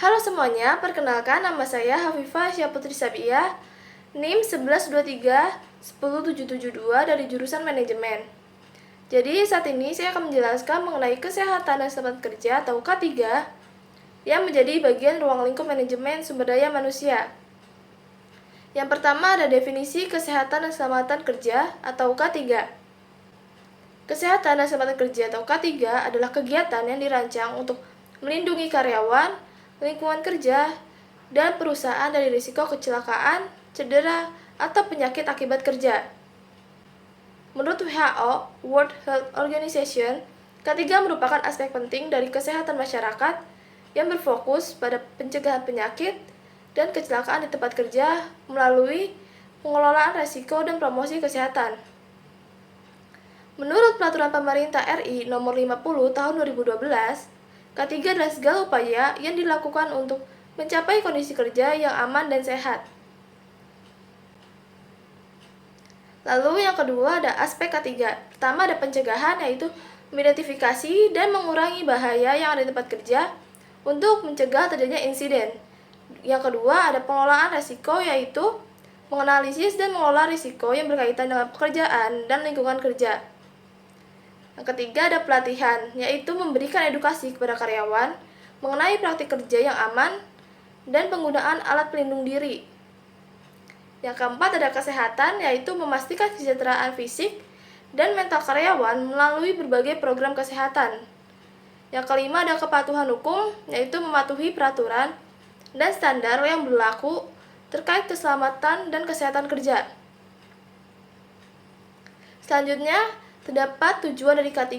Halo semuanya, perkenalkan nama saya Hafifah Syaputri Sabiah, NIM 1123-10772 dari jurusan Manajemen. Jadi saat ini saya akan menjelaskan mengenai kesehatan dan selamat kerja atau K3 yang menjadi bagian ruang lingkup manajemen sumber daya manusia. Yang pertama ada definisi kesehatan dan keselamatan kerja atau K3. Kesehatan dan keselamatan kerja atau K3 adalah kegiatan yang dirancang untuk melindungi karyawan, lingkungan kerja, dan perusahaan dari risiko kecelakaan, cedera, atau penyakit akibat kerja. Menurut WHO, World Health Organization, K3 merupakan aspek penting dari kesehatan masyarakat yang berfokus pada pencegahan penyakit dan kecelakaan di tempat kerja melalui pengelolaan risiko dan promosi kesehatan. Menurut Peraturan Pemerintah RI Nomor 50 Tahun 2012, K3 adalah segala upaya yang dilakukan untuk mencapai kondisi kerja yang aman dan sehat. Lalu yang kedua ada aspek K3. Pertama ada pencegahan, yaitu mengidentifikasi dan mengurangi bahaya yang ada di tempat kerja untuk mencegah terjadinya insiden. Yang kedua ada pengelolaan risiko, yaitu menganalisis dan mengelola risiko yang berkaitan dengan pekerjaan dan lingkungan kerja. Yang ketiga ada pelatihan, yaitu memberikan edukasi kepada karyawan mengenai praktik kerja yang aman dan penggunaan alat pelindung diri. Yang keempat ada kesehatan, yaitu memastikan kesejahteraan fisik dan mental karyawan melalui berbagai program kesehatan. Yang kelima ada kepatuhan hukum, yaitu mematuhi peraturan dan standar yang berlaku terkait keselamatan dan kesehatan kerja. Selanjutnya, terdapat tujuan dari K3.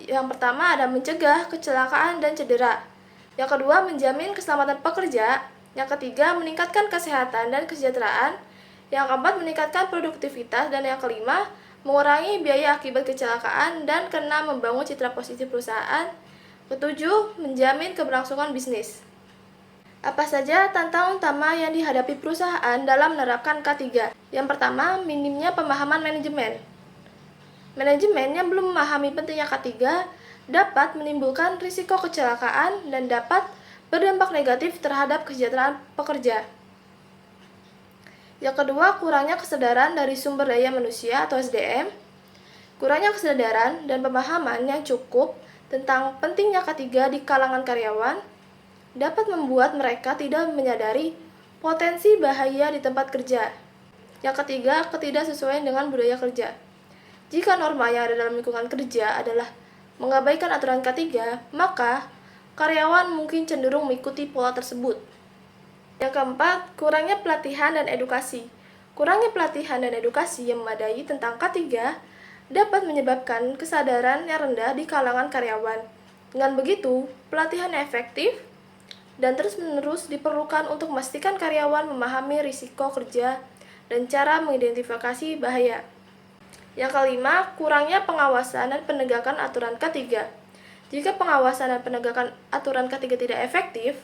Yang pertama ada mencegah kecelakaan dan cedera. Yang kedua, menjamin keselamatan pekerja. Yang ketiga, meningkatkan kesehatan dan kesejahteraan. Yang keempat, meningkatkan produktivitas. Dan yang kelima, mengurangi biaya akibat kecelakaan. Dan keenam, membangun citra positif perusahaan. Ketujuh, menjamin keberlangsungan bisnis. Apa saja tantangan utama yang dihadapi perusahaan dalam menerapkan K3? Yang pertama, minimnya pemahaman manajemen. Manajemen yang belum memahami pentingnya K3 dapat menimbulkan risiko kecelakaan dan dapat berdampak negatif terhadap kesejahteraan pekerja. Yang kedua, kurangnya kesadaran dari sumber daya manusia atau SDM. Kurangnya kesadaran dan pemahaman yang cukup tentang pentingnya K3 di kalangan karyawan dapat membuat mereka tidak menyadari potensi bahaya di tempat kerja. Yang ketiga, ketidaksesuaian dengan budaya kerja. Jika norma yang ada dalam lingkungan kerja adalah mengabaikan aturan K3, maka karyawan mungkin cenderung mengikuti pola tersebut. Yang keempat, kurangnya pelatihan dan edukasi. Kurangnya pelatihan dan edukasi yang memadai tentang K3 dapat menyebabkan kesadaran yang rendah di kalangan karyawan. Dengan begitu, pelatihan yang efektif dan terus-menerus diperlukan untuk memastikan karyawan memahami risiko kerja dan cara mengidentifikasi bahaya. Yang kelima, kurangnya pengawasan dan penegakan aturan K3. Jika pengawasan dan penegakan aturan K3 tidak efektif,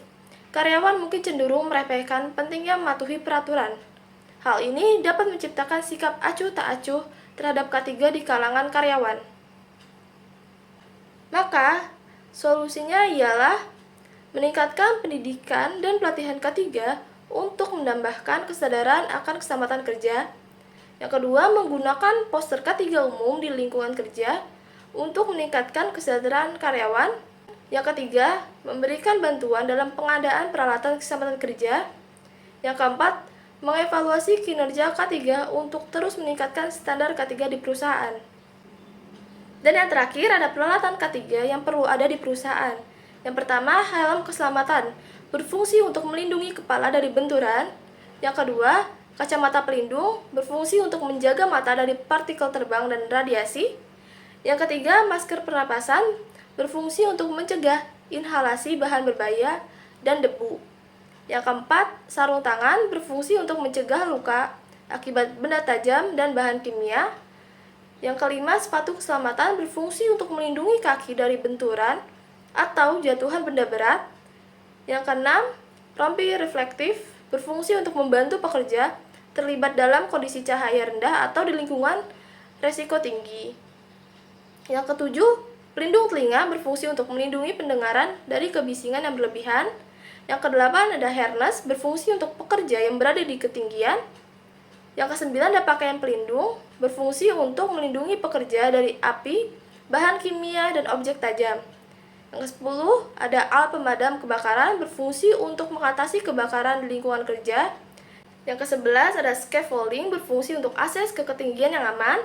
karyawan mungkin cenderung meremehkan pentingnya mematuhi peraturan. Hal ini dapat menciptakan sikap acuh tak acuh terhadap K3 di kalangan karyawan. Maka, solusinya ialah meningkatkan pendidikan dan pelatihan K3 untuk menambahkan kesadaran akan keselamatan kerja. Yang kedua, menggunakan poster K3 umum di lingkungan kerja untuk meningkatkan kesejahteraan karyawan. Yang ketiga, memberikan bantuan dalam pengadaan peralatan keselamatan kerja. Yang keempat, mengevaluasi kinerja K3 untuk terus meningkatkan standar K3 di perusahaan. Dan yang terakhir, ada peralatan K3 yang perlu ada di perusahaan. Yang pertama, helm keselamatan, berfungsi untuk melindungi kepala dari benturan. Yang kedua, kacamata pelindung, berfungsi untuk menjaga mata dari partikel terbang dan radiasi. Yang ketiga, masker pernapasan, berfungsi untuk mencegah inhalasi bahan berbahaya dan debu. Yang keempat, sarung tangan, berfungsi untuk mencegah luka akibat benda tajam dan bahan kimia. Yang kelima, sepatu keselamatan, berfungsi untuk melindungi kaki dari benturan atau jatuhan benda berat. Yang keenam, rompi reflektif, berfungsi untuk membantu pekerja terlibat dalam kondisi cahaya rendah atau di lingkungan resiko tinggi. Yang ketujuh, pelindung telinga, berfungsi untuk melindungi pendengaran dari kebisingan yang berlebihan. Yang kedelapan ada harness, berfungsi untuk pekerja yang berada di ketinggian. Yang kesembilan ada pakaian pelindung, berfungsi untuk melindungi pekerja dari api, bahan kimia, dan objek tajam. Yang ke-10 ada alat pemadam kebakaran, berfungsi untuk mengatasi kebakaran di lingkungan kerja. Yang ke-11 ada scaffolding, berfungsi untuk akses ke ketinggian yang aman.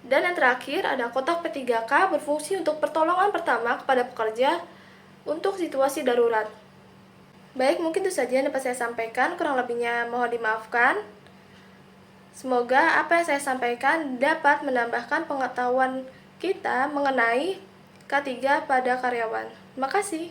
Dan yang terakhir ada kotak P3K, berfungsi untuk pertolongan pertama kepada pekerja untuk situasi darurat. Baik, mungkin itu saja yang dapat saya sampaikan, kurang lebihnya mohon dimaafkan. Semoga apa yang saya sampaikan dapat menambahkan pengetahuan kita mengenai K3 pada karyawan. Terima kasih.